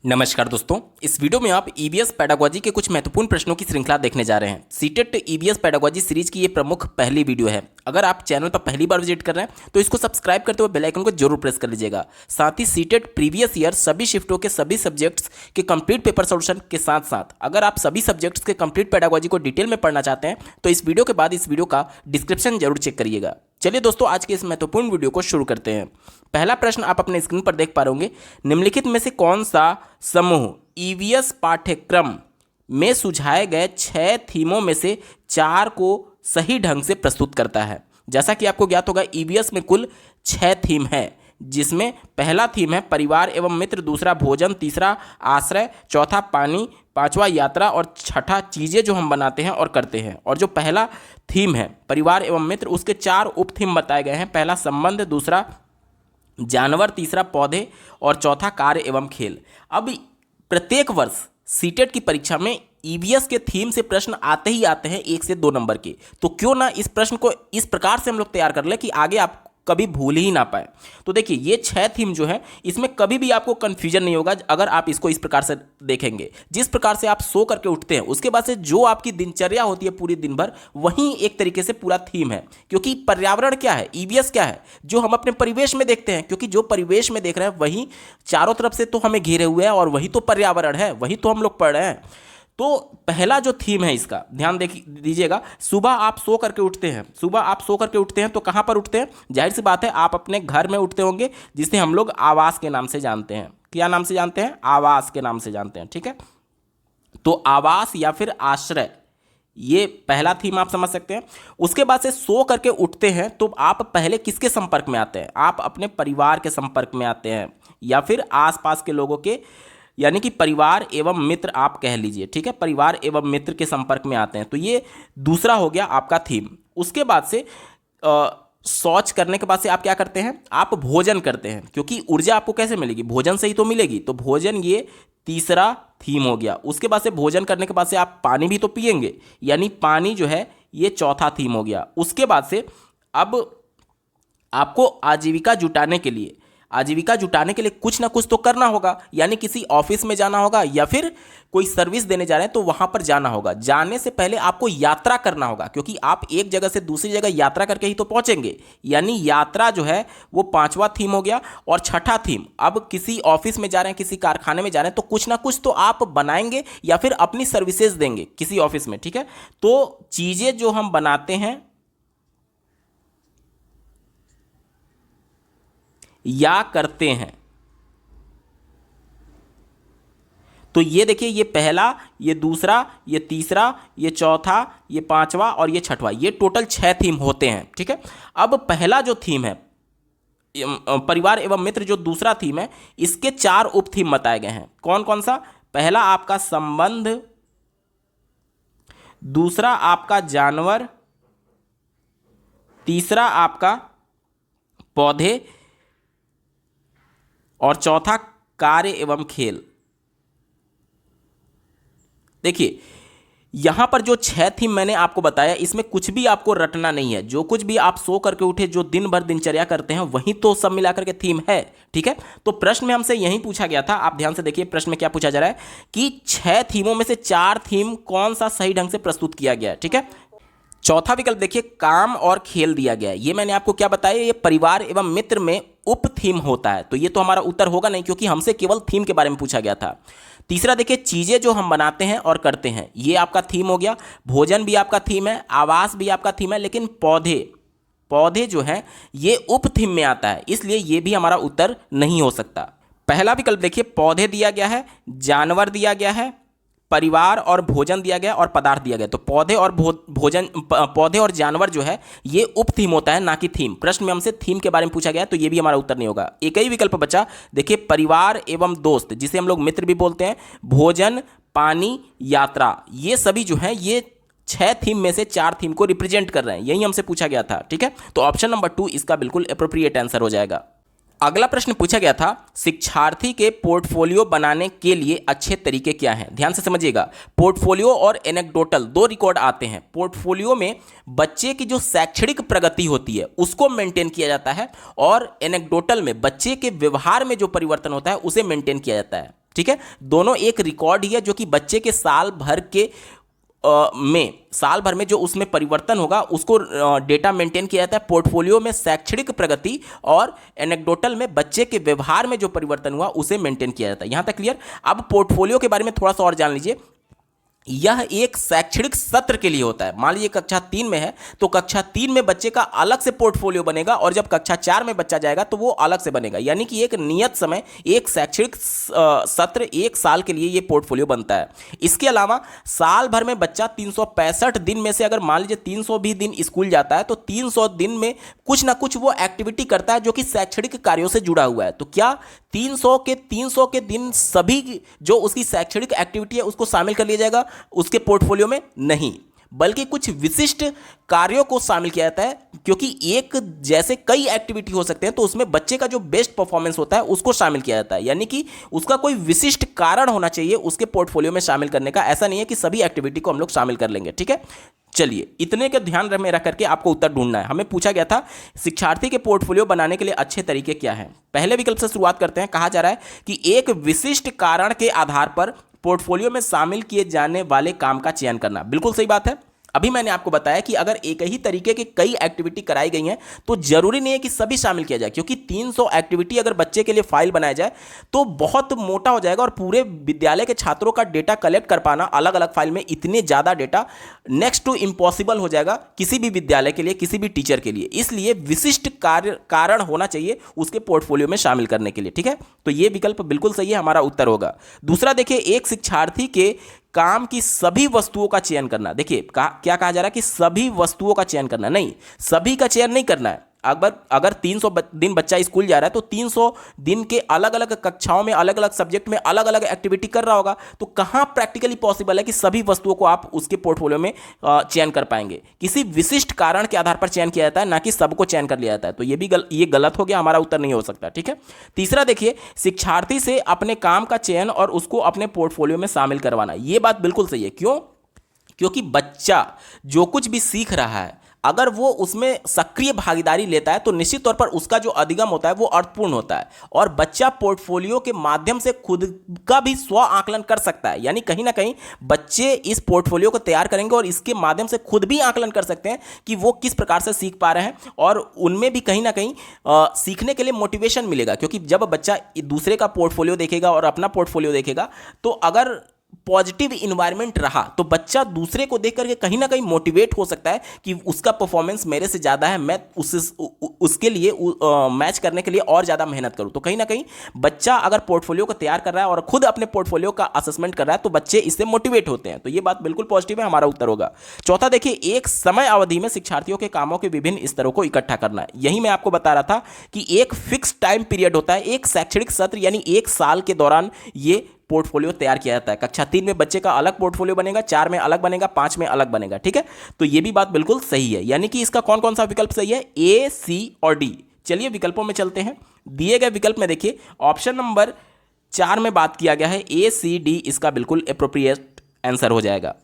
नमस्कार दोस्तों, इस वीडियो में आप ईवीएस पेडागोजी के कुछ महत्वपूर्ण प्रश्नों की श्रृंखला देखने जा रहे हैं। सीटेट ईवीएस पेडागोजी सीरीज की ये प्रमुख पहली वीडियो है। अगर आप चैनल पर पहली बार विजिट कर रहे हैं तो इसको सब्सक्राइब करते हुए बेल आइकन को जरूर प्रेस कर लीजिएगा। साथ ही सीटेट प्रीवियस ईयर सभी शिफ्टों के सभी सब्जेक्ट्स के कंप्लीट पेपर सोल्यूशन के साथ साथ अगर आप सभी सब्जेक्ट्स के कंप्लीट पेडागोजी को डिटेल में पढ़ना चाहते हैं तो इस वीडियो के बाद इस वीडियो का डिस्क्रिप्शन जरूर चेक करिएगा। चलिए दोस्तों, आज के इस महत्वपूर्ण वीडियो को शुरू करते हैं। पहला प्रश्न आप अपने स्क्रीन पर देख पा रहे होंगे। निम्नलिखित में से कौन सा समूह ईवीएस पाठ्यक्रम में सुझाए गए 6 थीमों में से 4 को सही ढंग से प्रस्तुत करता है? जैसा कि आपको ज्ञात होगा, ईवीएस में कुल 6 थीम है, जिसमें पहला थीम है परिवार एवं मित्र, दूसरा भोजन, तीसरा आश्रय, चौथा पानी, पांचवा यात्रा और छठा चीज़ें जो हम बनाते हैं और करते हैं। और जो पहला थीम है परिवार एवं मित्र, उसके 4 उप थीम बताए गए हैं। पहला संबंध, दूसरा जानवर, तीसरा पौधे और चौथा कार्य एवं खेल। अब प्रत्येक वर्ष सीटेट की परीक्षा में ईवीएस के थीम से प्रश्न आते ही आते हैं 1 से 2 नंबर के। तो क्यों ना इस प्रश्न को इस प्रकार से हम लोग तैयार कर ले कि आगे आप कभी भूल ही ना पाए। तो देखिए, ये 6 थीम जो है इसमें कभी भी आपको कंफ्यूजन नहीं होगा अगर आप इसको इस प्रकार से देखेंगे। जिस प्रकार से आप सो करके उठते हैं उसके बाद से जो आपकी दिनचर्या होती है पूरी दिन भर, वही एक तरीके से पूरा थीम है। क्योंकि पर्यावरण क्या है, ईवीएस क्या है, जो हम अपने परिवेश में देखते हैं। क्योंकि जो परिवेश में देख रहे हैं वही चारों तरफ से तो हमें घेरे हुए हैं और वही तो पर्यावरण है, वही तो हम लोग पढ़ रहे हैं। तो पहला जो थीम है इसका ध्यान दीजिएगा। सुबह आप सो करके उठते हैं तो कहाँ पर उठते हैं? जाहिर सी बात है, आप अपने घर में उठते होंगे, जिसे हम लोग आवास के नाम से जानते हैं। क्या नाम से जानते हैं? आवास के नाम से जानते हैं। ठीक है, तो आवास या फिर आश्रय, ये पहला थीम आप समझ सकते हैं। उसके बाद से सो करके उठते हैं तो आप पहले किसके संपर्क में आते हैं? आप अपने परिवार के संपर्क में आते हैं या फिर आसपास के लोगों के, यानी कि परिवार एवं मित्र आप कह लीजिए। ठीक है, परिवार एवं मित्र के संपर्क में आते हैं। तो ये दूसरा हो गया आपका थीम। उसके बाद से शौच करने के बाद से आप क्या करते हैं? आप भोजन करते हैं। क्योंकि ऊर्जा आपको कैसे मिलेगी? भोजन से ही तो मिलेगी। तो भोजन ये तीसरा थीम हो गया। उसके बाद से भोजन करने के बाद से आप पानी भी तो पिएंगे, यानी पानी जो है ये चौथा थीम हो गया। उसके बाद से अब आपको आजीविका जुटाने के लिए कुछ ना कुछ तो करना होगा, यानी किसी ऑफिस में जाना होगा या फिर कोई सर्विस देने जा रहे हैं तो वहां पर जाना होगा। जाने से पहले आपको यात्रा करना होगा, क्योंकि आप एक जगह से दूसरी जगह यात्रा करके ही तो पहुंचेंगे, यानी यात्रा जो है वो 5वां थीम हो गया। और छठा थीम, अब किसी ऑफिस में जा रहे हैं, किसी कारखाने में जा रहे हैं तो कुछ ना कुछ तो आप बनाएंगे या फिर अपनी सर्विसेज देंगे किसी ऑफिस में। ठीक है, तो चीजें जो हम बनाते हैं या करते हैं, तो ये देखिए, ये पहला, ये दूसरा, ये तीसरा, ये चौथा, ये 5वां और ये 6वां, ये टोटल 6 थीम होते हैं। ठीक है, अब पहला जो थीम है परिवार एवं मित्र, जो दूसरा थीम है, इसके 4 उप थीम बताए गए हैं। कौन कौन सा? पहला आपका संबंध, दूसरा आपका जानवर, तीसरा आपका पौधे और चौथा कार्य एवं खेल। देखिए, यहां पर जो 6 थीम मैंने आपको बताया, इसमें कुछ भी आपको रटना नहीं है। जो कुछ भी आप सो करके उठे, जो दिन भर दिनचर्या करते हैं, वही तो सब मिलाकर के थीम है। ठीक है, तो प्रश्न में हमसे यही पूछा गया था। आप ध्यान से देखिए प्रश्न में क्या पूछा जा रहा है कि 6 थीमों में से 4 थीम कौन सा सही ढंग से प्रस्तुत किया गया है। ठीक है, चौथा विकल्प देखिए, काम और खेल दिया गया है। ये मैंने आपको क्या बताया, ये परिवार एवं मित्र में उप थीम होता है। तो ये तो हमारा उत्तर होगा नहीं, क्योंकि हमसे केवल थीम के बारे में पूछा गया था। तीसरा देखिए, चीजें जो हम बनाते हैं और करते हैं, ये आपका थीम हो गया। भोजन भी आपका थीम है, आवास भी आपका थीम है, लेकिन पौधे जो है ये उप थीम में आता है, इसलिए ये भी हमारा उत्तर नहीं हो सकता। पहला विकल्प देखिए, पौधे दिया गया है, जानवर दिया गया है, परिवार और भोजन दिया गया और पदार्थ दिया गया। तो पौधे और जानवर जो है ये उप थीम होता है, ना कि थीम। प्रश्न में हमसे थीम के बारे में पूछा गया, तो ये भी हमारा उत्तर नहीं होगा। एक ही विकल्प बचा, देखिए, परिवार एवं दोस्त, जिसे हम लोग मित्र भी बोलते हैं, भोजन, पानी, यात्रा, ये सभी जो है ये 6 थीम में से 4 थीम को रिप्रेजेंट कर रहे हैं। यही हमसे पूछा गया था। ठीक है, तो ऑप्शन नंबर 2 इसका बिल्कुल अप्रोप्रिएट आंसर हो जाएगा। अगला प्रश्न पूछा गया था, शिक्षार्थी के पोर्टफोलियो बनाने के लिए अच्छे तरीके क्या हैं? ध्यान से समझिएगा। पोर्टफोलियो और एनेक्डोटल 2 रिकॉर्ड आते हैं। पोर्टफोलियो में बच्चे की जो शैक्षणिक प्रगति होती है उसको मेंटेन किया जाता है, और एनेक्डोटल में बच्चे के व्यवहार में जो परिवर्तन होता है उसे मेंटेन किया जाता है। ठीक है, दोनों एक रिकॉर्ड ही है जो कि बच्चे के साल भर में जो उसमें परिवर्तन होगा उसको डेटा मेंटेन किया जाता है। पोर्टफोलियो में शैक्षणिक प्रगति और एनेक्डोटल में बच्चे के व्यवहार में जो परिवर्तन हुआ उसे मेंटेन किया जाता है। यहां तक क्लियर। अब पोर्टफोलियो के बारे में थोड़ा सा और जान लीजिए। यह एक शैक्षणिक सत्र के लिए होता है। मान लीजिए कक्षा 3 में है तो कक्षा 3 में बच्चे का अलग से पोर्टफोलियो बनेगा और जब कक्षा 4 में बच्चा जाएगा तो वो अलग से बनेगा। यानी कि एक नियत समय, एक शैक्षणिक सत्र, एक साल के लिए ये पोर्टफोलियो बनता है। इसके अलावा साल भर में बच्चा 365 दिन में से अगर मान लीजिए 300 भी दिन स्कूल जाता है तो 300 दिन में कुछ ना कुछ वो एक्टिविटी करता है जो कि शैक्षणिक कार्यों से जुड़ा हुआ है। तो क्या 300 के दिन सभी जो उसकी शैक्षणिक एक्टिविटी है उसको शामिल कर लिया जाएगा उसके पोर्टफोलियो में? नहीं, बल्कि कुछ विशिष्ट कार्यों को शामिल किया जाता है, क्योंकि एक जैसे कई एक्टिविटी हो सकते हैं तो उसमें बच्चे का जो बेस्ट परफॉर्मेंस होता है उसको शामिल किया जाता है। यानी कि उसका कोई विशिष्ट कारण होना चाहिए उसके पोर्टफोलियो में शामिल करने का। ऐसा नहीं है कि सभी एक्टिविटी को हम लोग शामिल कर लेंगे। ठीक है, चलिए इतने के ध्यान में रख करके आपको उत्तर ढूंढना है। हमें पूछा गया था शिक्षार्थी के पोर्टफोलियो बनाने के लिए अच्छे तरीके क्या हैं। पहले विकल्प से शुरुआत करते हैं। कहा जा रहा है कि एक विशिष्ट कारण के आधार पर पोर्टफोलियो में शामिल किए जाने वाले काम का चयन करना। बिल्कुल सही बात है। अभी मैंने आपको बताया कि अगर एक ही तरीके की कई एक्टिविटी कराई गई हैं तो जरूरी नहीं है कि सभी शामिल किया जाए, क्योंकि 300 एक्टिविटी अगर बच्चे के लिए फाइल बनाया जाए तो बहुत मोटा हो जाएगा और पूरे विद्यालय के छात्रों का डेटा कलेक्ट कर पाना अलग अलग फाइल में, इतने ज़्यादा डेटा नेक्स्ट टू इम्पॉसिबल हो जाएगा किसी भी विद्यालय के लिए, किसी भी टीचर के लिए। इसलिए विशिष्ट कारण होना चाहिए उसके पोर्टफोलियो में शामिल करने के लिए। ठीक है, तो ये विकल्प बिल्कुल सही है, हमारा उत्तर होगा। दूसरा देखिए, एक शिक्षार्थी के काम की सभी वस्तुओं का चयन करना। देखिए क्या कहा जा रहा है कि सभी वस्तुओं का चयन करना, नहीं, सभी का चयन नहीं करना है। अगर 300 दिन बच्चा स्कूल जा रहा है तो 300 दिन के अलग अलग कक्षाओं में अलग अलग सब्जेक्ट में अलग अलग एक्टिविटी कर रहा होगा, तो कहाँ प्रैक्टिकली पॉसिबल है कि सभी वस्तुओं को आप उसके पोर्टफोलियो में चयन कर पाएंगे। किसी विशिष्ट कारण के आधार पर चयन किया जाता है, ना कि सबको चयन कर लिया जाता है। तो ये गलत हो गया, हमारा उत्तर नहीं हो सकता। ठीक है, तीसरा देखिए, शिक्षार्थी से अपने काम का चयन और उसको अपने पोर्टफोलियो में शामिल करवाना। ये बात बिल्कुल सही है। क्यों? क्योंकि बच्चा जो कुछ भी सीख रहा है अगर वो उसमें सक्रिय भागीदारी लेता है तो निश्चित तौर पर उसका जो अधिगम होता है वो अर्थपूर्ण होता है और बच्चा पोर्टफोलियो के माध्यम से खुद का भी स्व आकलन कर सकता है। यानी कहीं ना कहीं बच्चे इस पोर्टफोलियो को तैयार करेंगे और इसके माध्यम से खुद भी आकलन कर सकते हैं कि वो किस प्रकार से सीख पा रहे हैं और उनमें भी कहीं ना कहीं सीखने के लिए मोटिवेशन मिलेगा। क्योंकि जब बच्चा दूसरे का पोर्टफोलियो देखेगा और अपना पोर्टफोलियो देखेगा तो अगर पॉजिटिव इन्वायरमेंट रहा तो बच्चा दूसरे को देख करके कहीं ना कहीं मोटिवेट हो सकता है कि उसका परफॉर्मेंस मेरे से ज़्यादा है, मैं उसके लिए मैच करने के लिए और ज़्यादा मेहनत करूं। तो कहीं ना कहीं बच्चा अगर पोर्टफोलियो को तैयार कर रहा है और खुद अपने पोर्टफोलियो का असेसमेंट कर रहा है तो बच्चे इससे मोटिवेट होते हैं। तो ये बात बिल्कुल पॉजिटिव है, हमारा उत्तर होगा। चौथा देखिए, एक समय अवधि में शिक्षार्थियों के कामों के विभिन्न स्तरों को इकट्ठा करना है। यही मैं आपको बता रहा था कि एक फिक्स टाइम पीरियड होता है, एक शैक्षणिक सत्र यानी एक साल के दौरान ये पोर्टफोलियो तैयार किया जाता है। कक्षा 3 में बच्चे का अलग पोर्टफोलियो बनेगा, 4 में अलग बनेगा, 5 में अलग बनेगा। ठीक है, तो ये भी बात बिल्कुल सही है। यानी कि इसका कौन कौन सा विकल्प सही है? ए, सी और डी। चलिए विकल्पों में चलते हैं। दिए गए विकल्प में देखिए ऑप्शन नंबर 4 में बात किया गया है ए, सी, डी, इसका बिल्कुल एप्रोप्रिएट आंसर हो जाएगा।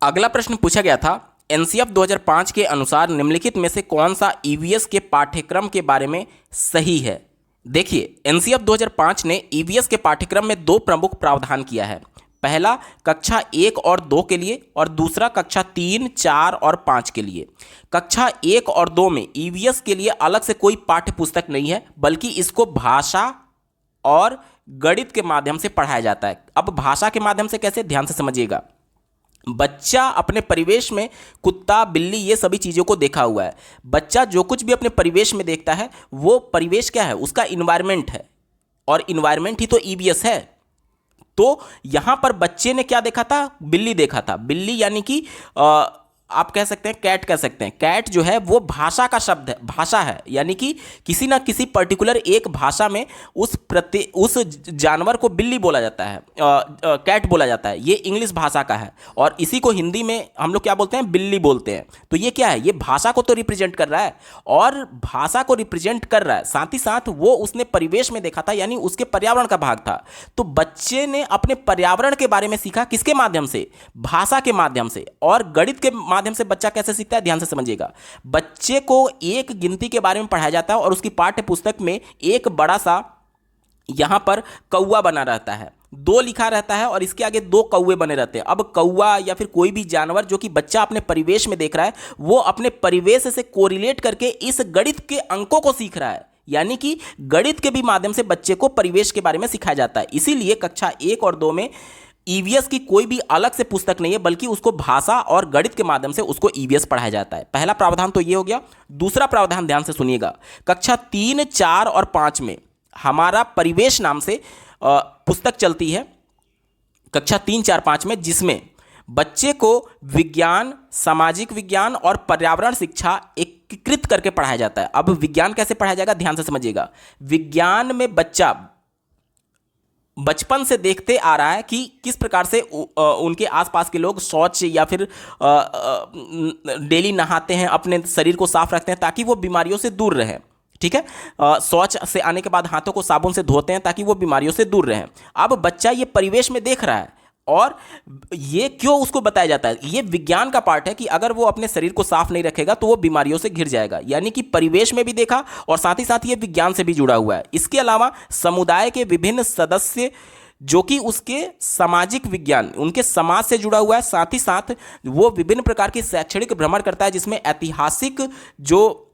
अगला प्रश्न पूछा गया था, एनसीएफ 2005 के अनुसार निम्नलिखित में से कौन सा ईवीएस के पाठ्यक्रम के बारे में सही है? देखिए, एनसीएफ 2005 ने ईवीएस के पाठ्यक्रम में 2 प्रमुख प्रावधान किया है। पहला कक्षा 1 और 2 के लिए और दूसरा कक्षा 3, 4 और 5 के लिए। कक्षा 1 और 2 में ईवीएस के लिए अलग से कोई पाठ्य पुस्तक नहीं है, बल्कि इसको भाषा और गणित के माध्यम से पढ़ाया जाता है। अब भाषा के माध्यम से कैसे, ध्यान से समझिएगा। बच्चा अपने परिवेश में कुत्ता, बिल्ली, ये सभी चीज़ों को देखा हुआ है। बच्चा जो कुछ भी अपने परिवेश में देखता है वो परिवेश क्या है? उसका इन्वायरमेंट है और इन्वायरमेंट ही तो ईवीएस है। तो यहां पर बच्चे ने क्या देखा था? बिल्ली देखा था। बिल्ली यानी कि आप कह सकते हैं कैट कह सकते हैं। कैट जो है वो भाषा का शब्द है, भाषा है, यानी कि किसी ना किसी पर्टिकुलर एक भाषा में उस जानवर को बिल्ली बोला जाता है, कैट बोला जाता है। ये इंग्लिश भाषा का है और इसी को हिंदी में हम लोग क्या बोलते हैं? बिल्ली बोलते हैं। तो ये क्या है? ये भाषा को तो रिप्रेजेंट कर रहा है और भाषा को रिप्रेजेंट कर रहा है, साथ ही साथ वो उसने परिवेश में देखा था, यानी उसके पर्यावरण का भाग था। तो बच्चे ने अपने पर्यावरण के बारे में सीखा, किसके माध्यम से? भाषा के माध्यम से। और गणित के माध्यम से बच्चा कैसे सीखता है? ध्यान से समझिएगा। बच्चे को एक गिनती के बारे में पढ़ाया जाता है और उसकी पाठ्य पुस्तक में एक बड़ा सा यहां पर कौवा बना रहता है। 2 लिखा रहता है और इसके आगे 2 कौवे बने रहते हैं। अब कौवा या फिर कोई भी जानवर जो कि बच्चा अपने परिवेश में देख रहा है, वो अपने परिवेश से कोरिलेट करके इस गणित के अंकों को सीख रहा है। यानी कि गणित के भी माध्यम से बच्चे को परिवेश के बारे में सिखाया जाता है। इसीलिए कक्षा 1 और 2 में ईवीएस की कोई भी अलग से पुस्तक नहीं है, बल्कि उसको भाषा और गणित के माध्यम से उसको ईवीएस पढ़ाया जाता है। पहला प्रावधान तो ये हो गया। दूसरा प्रावधान ध्यान से सुनिएगा। कक्षा 3, 4 और 5 में हमारा परिवेश नाम से पुस्तक चलती है, कक्षा 3, 4, 5 में, जिसमें बच्चे को विज्ञान, सामाजिक विज्ञान और पर्यावरण शिक्षा एकीकृत करके पढ़ाया जाता है। अब विज्ञान कैसे पढ़ाया जाएगा, ध्यान से समझिएगा। विज्ञान में बच्चा बचपन से देखते आ रहा है कि किस प्रकार से उनके आसपास के लोग शौच या फिर डेली नहाते हैं, अपने शरीर को साफ रखते हैं ताकि वो बीमारियों से दूर रहें। ठीक है, शौच से आने के बाद हाथों को साबुन से धोते हैं ताकि वो बीमारियों से दूर रहें। अब बच्चा ये परिवेश में देख रहा है और ये क्यों उसको बताया जाता है, ये विज्ञान का पार्ट है कि अगर वो अपने शरीर को साफ नहीं रखेगा तो वो बीमारियों से घिर जाएगा। यानी कि परिवेश में भी देखा और साथ ही साथ ये विज्ञान से भी जुड़ा हुआ है। इसके अलावा समुदाय के विभिन्न सदस्य जो कि उसके सामाजिक विज्ञान, उनके समाज से जुड़ा हुआ है, साथ ही साथ वो विभिन्न प्रकार की शैक्षणिक भ्रमण करता है जिसमें ऐतिहासिक जो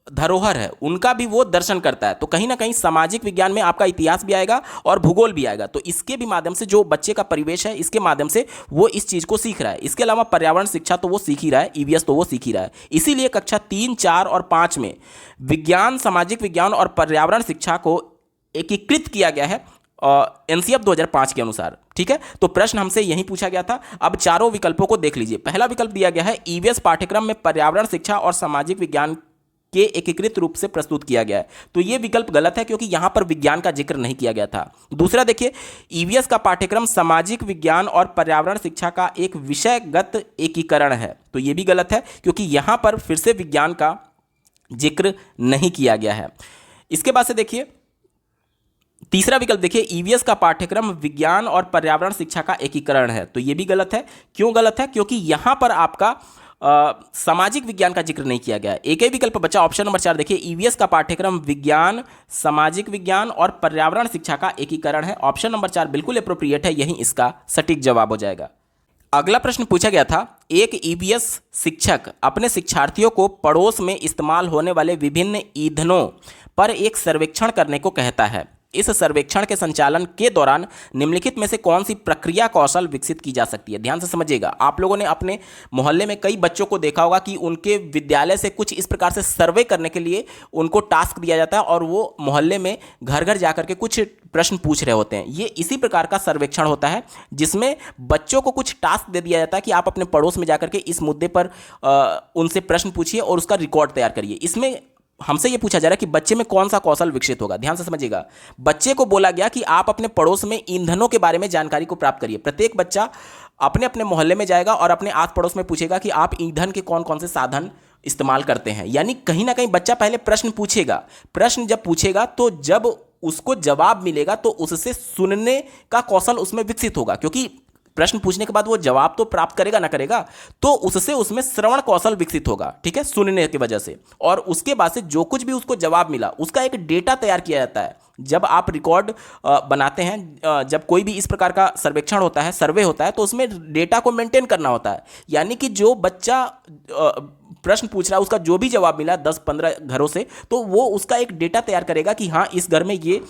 धरोहर है उनका भी वो दर्शन करता है। तो कहीं ना कहीं सामाजिक विज्ञान में आपका इतिहास भी आएगा और भूगोल भी आएगा। तो इसके भी माध्यम से जो बच्चे का परिवेश है, इसके माध्यम से वो इस चीज़ को सीख रहा है। इसके अलावा पर्यावरण शिक्षा तो वो सीख ही रहा है, ईवीएस तो वो सीख ही रहा है। इसीलिए कक्षा 3, 4 और 5 में विज्ञान, सामाजिक विज्ञान और पर्यावरण शिक्षा को एकीकृत किया गया है एनसीएफ 2005 के अनुसार। ठीक है, तो प्रश्न हमसे यही पूछा गया था। अब चारों विकल्पों को देख लीजिए। पहला विकल्प दिया गया है ईवीएस पाठ्यक्रम में पर्यावरण शिक्षा और सामाजिक विज्ञान के एकीकृत रूप से प्रस्तुत किया गया है। तो यह विकल्प गलत है क्योंकि यहां पर विज्ञान का जिक्र नहीं किया गया था। दूसरा देखिए, ईवीएस का पाठ्यक्रम सामाजिक विज्ञान और पर्यावरण शिक्षा का एक विषयगत एकीकरण है। तो यह भी गलत है क्योंकि यहां पर फिर से विज्ञान का जिक्र नहीं किया गया है। इसके बाद से देखिए तीसरा विकल्प देखिए, ईवीएस का पाठ्यक्रम विज्ञान और पर्यावरण शिक्षा का एकीकरण है। तो यह भी गलत है। क्यों गलत है? क्योंकि यहां पर आपका सामाजिक विज्ञान का जिक्र नहीं किया गया। एक ही विकल्प बचा ऑप्शन नंबर 4 देखिए, ईवीएस का पाठ्यक्रम विज्ञान, सामाजिक विज्ञान और पर्यावरण शिक्षा का एकीकरण है। ऑप्शन नंबर 4 बिल्कुल एप्रोप्रिएट है, यही इसका सटीक जवाब हो जाएगा। अगला प्रश्न पूछा गया था, एक ईवीएस शिक्षक अपने शिक्षार्थियों को पड़ोस में इस्तेमाल होने वाले विभिन्न ईंधनों पर एक सर्वेक्षण करने को कहता है। इस सर्वेक्षण के संचालन के दौरान निम्नलिखित में से कौन सी प्रक्रिया कौशल विकसित की जा सकती है? ध्यान से समझिएगा। आप लोगों ने अपने मोहल्ले में कई बच्चों को देखा होगा कि उनके विद्यालय से कुछ इस प्रकार से सर्वे करने के लिए उनको टास्क दिया जाता है और वो मोहल्ले में घर घर जाकर के कुछ प्रश्न पूछ रहे होते हैं। ये इसी प्रकार का सर्वेक्षण होता है जिसमें बच्चों को कुछ टास्क दे दिया जाता है कि आप अपने पड़ोस में जाकर के इस मुद्दे पर उनसे प्रश्न पूछिए और उसका रिकॉर्ड तैयार करिए। इसमें हमसे ये पूछा जा रहा है कि बच्चे में कौन सा कौशल विकसित होगा। ध्यान से समझिएगा। बच्चे को बोला गया कि आप अपने पड़ोस में ईंधनों के बारे में जानकारी को प्राप्त करिए। प्रत्येक बच्चा अपने अपने मोहल्ले में जाएगा और अपने आस पड़ोस में पूछेगा कि आप ईंधन के कौन कौन से साधन इस्तेमाल करते हैं। यानी कहीं ना कहीं बच्चा पहले प्रश्न पूछेगा। प्रश्न जब पूछेगा तो जब उसको जवाब मिलेगा तो उससे सुनने का कौशल उसमें विकसित होगा, क्योंकि प्रश्न पूछने के बाद वो जवाब तो प्राप्त करेगा ना करेगा, तो उससे उसमें श्रवण कौशल विकसित होगा। ठीक है, सुनने की वजह से। और उसके बाद से जो कुछ भी उसको जवाब मिला उसका एक डेटा तैयार किया जाता है। जब आप रिकॉर्ड बनाते हैं, जब कोई भी इस प्रकार का सर्वेक्षण होता है, सर्वे होता है, तो उसमें डेटा को मेंटेन करना होता है। यानी कि जो बच्चा प्रश्न पूछ रहा है उसका जो भी जवाब मिला 10-15 घरों से, तो वो उसका एक डेटा तैयार करेगा कि हाँ इस घर में ये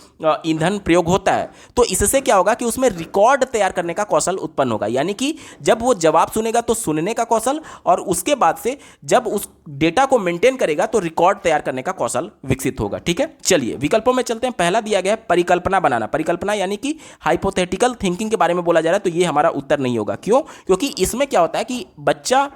ईंधन प्रयोग होता है। तो इससे क्या होगा कि उसमें रिकॉर्ड तैयार करने का कौशल उत्पन्न होगा। यानी कि जब वो जवाब सुनेगा तो सुनने का कौशल, और उसके बाद से जब उस डेटा को मेंटेन करेगा तो रिकॉर्ड तैयार करने का कौशल विकसित होगा। ठीक है, चलिए विकल्पों में चलते हैं। पहला दिया गया है परिकल्पना बनाना। परिकल्पना यानी कि हाइपोथेटिकल थिंकिंग के बारे में बोला जा रहा है, तो ये हमारा उत्तर नहीं होगा। क्यों? क्योंकि इसमें क्या होता है कि बच्चा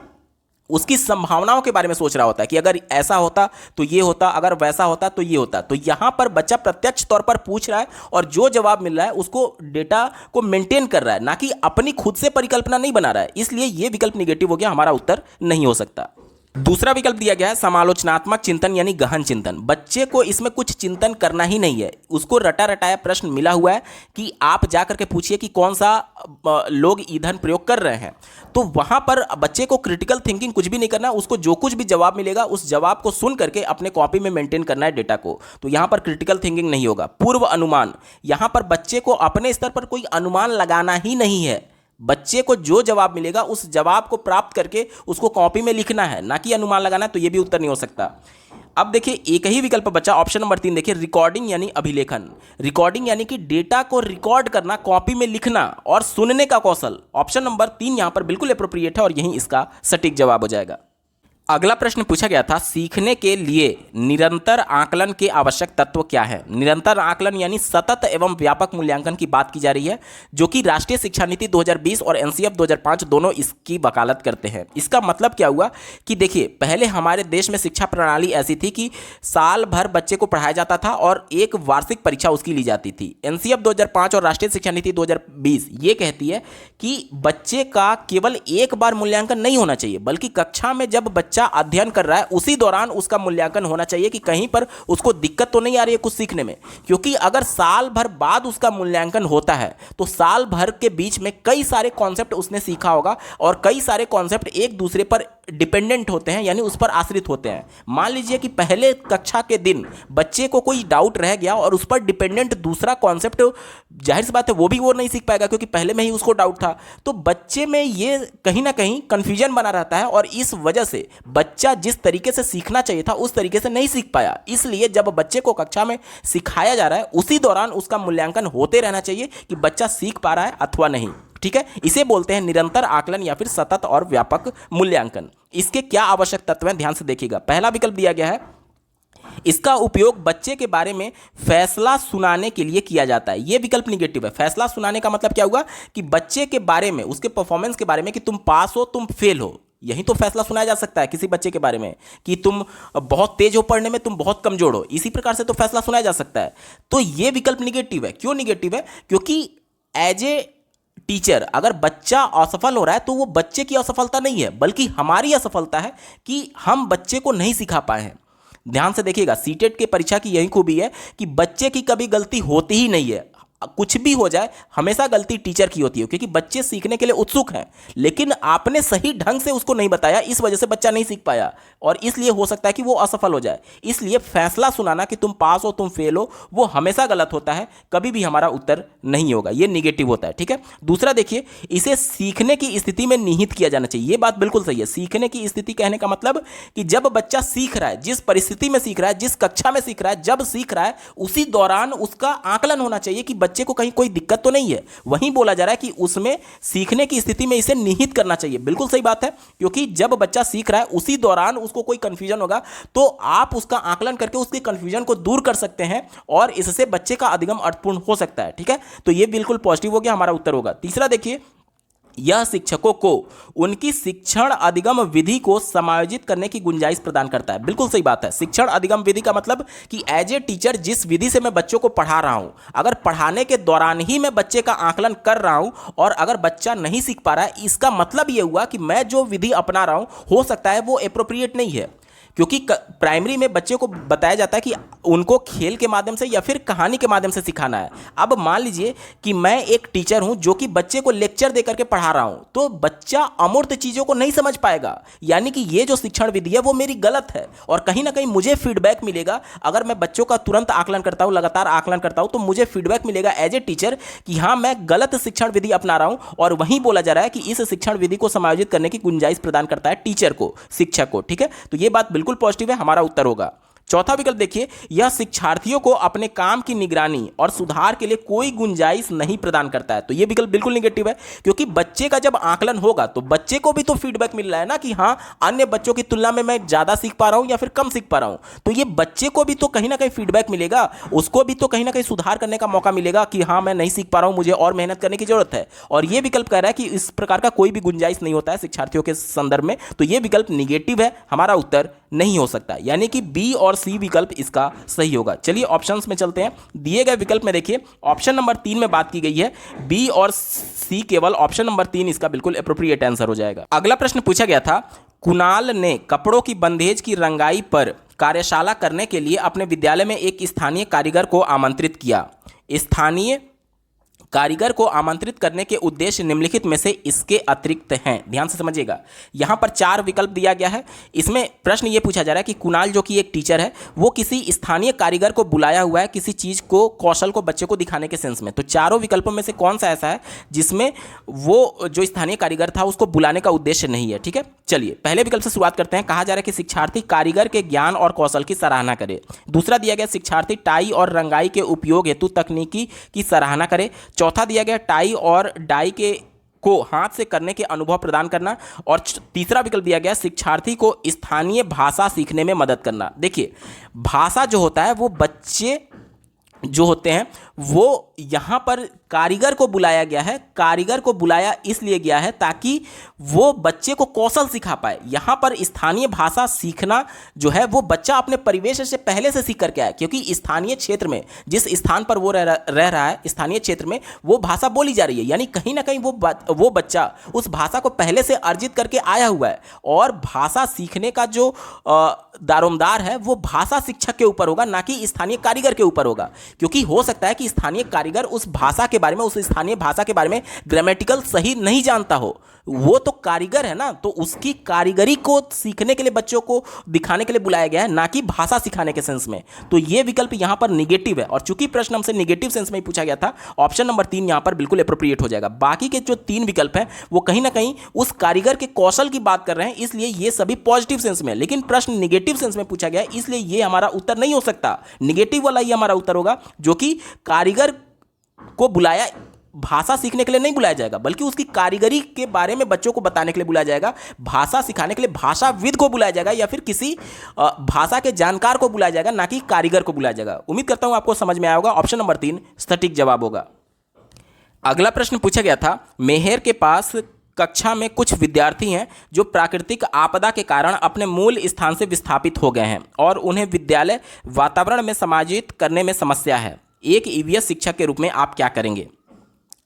उसकी संभावनाओं के बारे में सोच रहा होता है कि अगर ऐसा होता तो ये होता, अगर वैसा होता तो ये होता। तो यहां पर बच्चा प्रत्यक्ष तौर पर पूछ रहा है और जो जवाब मिल रहा है उसको डेटा को मेंटेन कर रहा है, ना कि अपनी खुद से परिकल्पना नहीं बना रहा है। इसलिए ये विकल्प निगेटिव हो गया, हमारा उत्तर नहीं हो सकता। दूसरा विकल्प दिया गया है समालोचनात्मक चिंतन यानी गहन चिंतन। बच्चे को इसमें कुछ चिंतन करना ही नहीं है, उसको रटा रटाया प्रश्न मिला हुआ है कि आप जा करके पूछिए कि कौन सा लोग ईंधन प्रयोग कर रहे हैं, तो वहां पर बच्चे को क्रिटिकल थिंकिंग कुछ भी नहीं करना, उसको जो कुछ भी जवाब मिलेगा उस जवाब को सुन करके अपने कॉपी में मेंटेन करना है डेटा को। तो यहां पर क्रिटिकल थिंकिंग नहीं होगा। पूर्व अनुमान, यहां पर बच्चे को अपने स्तर पर कोई अनुमान लगाना ही नहीं है, बच्चे को जो जवाब मिलेगा उस जवाब को प्राप्त करके उसको कॉपी में लिखना है, ना कि अनुमान लगाना है। तो ये भी उत्तर नहीं हो सकता। अब देखिए एक ही विकल्प बचा, ऑप्शन नंबर 3 देखिए, रिकॉर्डिंग यानी अभिलेखन। रिकॉर्डिंग यानी कि डेटा को रिकॉर्ड करना, कॉपी में लिखना और सुनने का कौशल। ऑप्शन नंबर 3 यहां पर बिल्कुल एप्रोप्रिएट है और यही इसका सटीक जवाब हो जाएगा। अगला प्रश्न पूछा गया था, सीखने के लिए निरंतर आकलन के आवश्यक तत्व क्या है। निरंतर आकलन यानी सतत एवं व्यापक मूल्यांकन की बात की जा रही है, जो कि राष्ट्रीय शिक्षा नीति 2020 और एनसीएफ 2005 दोनों इसकी वकालत करते हैं। इसका मतलब क्या हुआ कि देखिए, पहले हमारे देश में शिक्षा प्रणाली ऐसी थी कि साल भर बच्चे को पढ़ाया जाता था और एक वार्षिक परीक्षा उसकी ली जाती थी। एनसीएफ 2005 और राष्ट्रीय शिक्षा नीति 2020 ये कहती है कि बच्चे का केवल एक बार मूल्यांकन नहीं होना चाहिए, बल्कि कक्षा में जब बच्चा अध्ययन कर रहा है उसी दौरान उसका मूल्यांकन होना चाहिए कि कहीं पर उसको दिक्कत तो नहीं आ रही है कुछ सीखने में। क्योंकि अगर साल भर बाद उसका मूल्यांकन होता है तो साल भर के बीच में कई सारे कॉन्सेप्ट उसने सीखा होगा और कई सारे कॉन्सेप्ट एक दूसरे पर डिपेंडेंट होते हैं, यानी उस पर आश्रित होते हैं। मान लीजिए कि पहले कक्षा के दिन बच्चे को कोई डाउट रह गया और उस पर डिपेंडेंट दूसरा कॉन्सेप्ट, जाहिर सी बात है वो नहीं सीख पाएगा क्योंकि पहले में ही उसको डाउट था। तो बच्चे में ये कहीं ना कहीं कंफ्यूजन बना रहता है और इस वजह से बच्चा जिस तरीके से सीखना चाहिए था उस तरीके से नहीं सीख पाया। इसलिए जब बच्चे को कक्षा में सिखाया जा रहा है उसी दौरान उसका मूल्यांकन होते रहना चाहिए कि बच्चा सीख पा रहा है अथवा नहीं। ठीक है, इसे बोलते हैं निरंतर आकलन या फिर सतत और व्यापक मूल्यांकन। इसके क्या आवश्यक तत्व हैं, ध्यान से देखिएगा। पहला विकल्प दिया गया है, इसका उपयोग बच्चे के बारे में फैसला सुनाने के लिए किया जाता है। यह विकल्प निगेटिव है। फैसला सुनाने का मतलब क्या हुआ कि बच्चे के बारे में, उसके परफॉर्मेंस के बारे में कि तुम पास हो तुम फेल हो, यही तो फैसला सुनाया जा सकता है किसी बच्चे के बारे में कि तुम बहुत तेज हो पढ़ने में, तुम बहुत कमजोर हो, इसी प्रकार से तो फैसला सुनाया जा सकता है। तो यह विकल्प निगेटिव है। क्यों निगेटिव है? क्योंकि एज ए टीचर अगर बच्चा असफल हो रहा है तो वो बच्चे की असफलता नहीं है, बल्कि हमारी असफलता है कि हम बच्चे को नहीं सिखा पाए हैं। ध्यान से देखिएगा, सीटेट के परीक्षा की यही खूबी है कि बच्चे की कभी गलती होती ही नहीं है। कुछ भी हो जाए हमेशा गलती टीचर की होती है, क्योंकि बच्चे सीखने के लिए उत्सुक हैं, लेकिन आपने सही ढंग से उसको नहीं बताया, इस वजह से बच्चा नहीं सीख पाया और इसलिए हो सकता है कि वो असफल हो जाए। इसलिए फैसला सुनाना कि तुम पास हो तुम फेल हो वो हमेशा गलत होता है, कभी भी हमारा उत्तर नहीं होगा, ये निगेटिव होता है। ठीक है, दूसरा देखिए, इसे सीखने की स्थिति में निहित किया जाना चाहिए। ये बात बिल्कुल सही है। सीखने की स्थिति कहने का मतलब कि जब बच्चा सीख रहा है, जिस परिस्थिति में सीख रहा है, जिस कक्षा में सीख रहा है, जब सीख रहा है उसी दौरान उसका आकलन होना चाहिए कि बच्चे को कहीं कोई दिक्कत तो नहीं है। वहीं बोला जा रहा है कि उसमें सीखने की स्थिति में इसे निहित करना चाहिए। बिल्कुल सही बात है, क्योंकि जब बच्चा सीख रहा है उसी दौरान उसको कोई कंफ्यूजन होगा तो आप उसका आकलन करके उसके कंफ्यूजन को दूर कर सकते हैं और इससे बच्चे का अधिगम अर्थपूर्ण हो सकता है। ठीक है, तो यह बिल्कुल पॉजिटिव हो गया, हमारा उत्तर होगा। तीसरा देखिए, यह शिक्षकों को उनकी शिक्षण अधिगम विधि को समायोजित करने की गुंजाइश प्रदान करता है। बिल्कुल सही बात है। शिक्षण अधिगम विधि का मतलब कि एज ए टीचर जिस विधि से मैं बच्चों को पढ़ा रहा हूं, अगर पढ़ाने के दौरान ही मैं बच्चे का आकलन कर रहा हूं और अगर बच्चा नहीं सीख पा रहा है, इसका मतलब यह हुआ कि मैं जो विधि अपना रहा हूं हो सकता है वो एप्रोप्रिएट नहीं है। क्योंकि प्राइमरी में बच्चे को बताया जाता है कि उनको खेल के माध्यम से या फिर कहानी के माध्यम से सिखाना है। अब मान लीजिए कि मैं एक टीचर हूं जो कि बच्चे को लेक्चर देकर के पढ़ा रहा हूं, तो बच्चा अमूर्त चीज़ों को नहीं समझ पाएगा, यानी कि ये जो शिक्षण विधि है वो मेरी गलत है और कहीं ना कहीं मुझे फीडबैक मिलेगा। अगर मैं बच्चों का तुरंत आकलन करता हूं, लगातार आकलन करता हूं, तो मुझे फीडबैक मिलेगा एज ए टीचर कि हाँ मैं गलत शिक्षण विधि अपना रहा हूं। और वहीं बोला जा रहा है कि इस शिक्षण विधि को समायोजित करने की गुंजाइश प्रदान करता है टीचर को, शिक्षक को। ठीक है, तो ये बात बिल्कुल पॉजिटिव है, हमारा उत्तर होगा। चौथा विकल्प देखिए, यह शिक्षार्थियों को अपने काम की निगरानी और सुधार के लिए कोई गुंजाइश नहीं प्रदान करता है। तो यह विकल्प बिल्कुल नेगेटिव है, क्योंकि बच्चे का जब आकलन होगा तो बच्चे को भी तो फीडबैक मिल रहा है ना कि हाँ अन्य बच्चों की तुलना में मैं ज्यादा सीख पा रहा हूं या फिर कम सीख पा रहा हूं। तो ये बच्चे को भी तो कहीं ना कहीं फीडबैक मिलेगा, उसको भी तो कहीं ना कहीं सुधार करने का मौका मिलेगा कि हाँ मैं नहीं सीख पा रहा हूं, मुझे और मेहनत करने की जरूरत है। और यह विकल्प कह रहा है कि इस प्रकार का कोई भी गुंजाइश नहीं होता है शिक्षार्थियों के संदर्भ में। तो यह विकल्प निगेटिव है, हमारा उत्तर नहीं हो सकता, यानी कि बी और सी विकल्प इसका सही होगा। चलिए ऑप्शंस में चलते हैं। दिए गए विकल्प में देखिए ऑप्शन नंबर 3 में बात की गई है बी और सी, केवल ऑप्शन नंबर 3 इसका बिल्कुल एप्रोप्रिएट आंसर हो जाएगा। अगला प्रश्न पूछा गया था, कुणाल ने कपड़ों की बंदेज की रंगाई पर कार्यशाला करने के लिए अपने विद्यालय में एक स्थानीय कारीगर को आमंत्रित किया। स्थानीय कारीगर को आमंत्रित करने के उद्देश्य निम्नलिखित में से इसके अतिरिक्त हैं। ध्यान से समझिएगा, यहाँ पर 4 विकल्प दिया गया है। इसमें प्रश्न ये पूछा जा रहा है कि कुणाल जो कि एक टीचर है, वो किसी स्थानीय कारीगर को बुलाया हुआ है किसी चीज़ को, कौशल को बच्चे को दिखाने के सेंस में। तो चारों विकल्पों में से कौन सा ऐसा है जिसमें वो जो स्थानीय कारीगर था उसको बुलाने का उद्देश्य नहीं है? ठीक है, चलिए पहले विकल्प से शुरुआत करते हैं। कहा जा रहा है कि शिक्षार्थी कारीगर के ज्ञान और कौशल की सराहना करे। दूसरा दिया गया शिक्षार्थी टाई और रंगाई के उपयोग हेतु तकनीकी की सराहना करे। चौथा दिया गया टाई और डाई के को हाथ से करने के अनुभव प्रदान करना। और तीसरा विकल्प दिया गया शिक्षार्थी को स्थानीय भाषा सीखने में मदद करना। देखिए, भाषा जो होता है वो बच्चे जो होते हैं वो यहाँ पर कारीगर को बुलाया गया है। कारीगर को बुलाया इसलिए गया है ताकि वो बच्चे को कौशल सिखा पाए। यहाँ पर स्थानीय भाषा सीखना जो है वो बच्चा अपने परिवेश से पहले से सीख करके आया, क्योंकि स्थानीय क्षेत्र में जिस स्थान पर वो रह रहा है, स्थानीय क्षेत्र में वो भाषा बोली जा रही है, यानी कहीं ना कहीं वो बच्चा उस भाषा को पहले से अर्जित करके आया हुआ है। और भाषा सीखने का जो दारोमदार है वो भाषा शिक्षक के ऊपर होगा, ना कि स्थानीय कारीगर के ऊपर होगा। क्योंकि हो सकता है कि स्थानीय कारीगर उस भाषा के बारे में, उस स्थानीय भाषा के बारे में ग्रामेटिकल सही नहीं जानता हो, वो तो कारीगर है ना, तो उसकी कारीगरी को सीखने के लिए बच्चों को दिखाने के लिए बुलाया गया है, ना कि भाषा सिखाने के सेंस में। तो ये विकल्प यहां पर निगेटिव है, और चूंकि प्रश्न हमसे निगेटिव सेंस में ही पूछा गया था, ऑप्शन नंबर 3 यहां पर बिल्कुल एप्रोप्रिएट हो जाएगा। बाकी के जो 3 विकल्प हैं वो कहीं ना कहीं उस कारीगर के कौशल की बात कर रहे हैं, इसलिए ये सभी पॉजिटिव सेंस में, लेकिन प्रश्न निगेटिव सेंस में पूछा गया है, इसलिए ये हमारा उत्तर नहीं हो सकता। निगेटिव वाला ये हमारा उत्तर होगा, जो कि कारीगर को बुलाया, भाषा सीखने के लिए नहीं बुलाया जाएगा, बल्कि उसकी कारीगरी के बारे में बच्चों को बताने के लिए बुलाया जाएगा। भाषा सिखाने के लिए भाषाविद को बुलाया जाएगा या फिर किसी भाषा के जानकार को बुलाया जाएगा, ना कि कारीगर को बुलाया जाएगा। उम्मीद करता हूं आपको समझ में आया होगा। ऑप्शन नंबर 3 सटीक जवाब होगा। अगला प्रश्न पूछा गया था, मेहर के पास कक्षा में कुछ विद्यार्थी हैं जो प्राकृतिक आपदा के कारण अपने मूल स्थान से विस्थापित हो गए हैं और उन्हें विद्यालय वातावरण में समायोजित करने में समस्या है। एक ईवीएस शिक्षक के रूप में आप क्या करेंगे?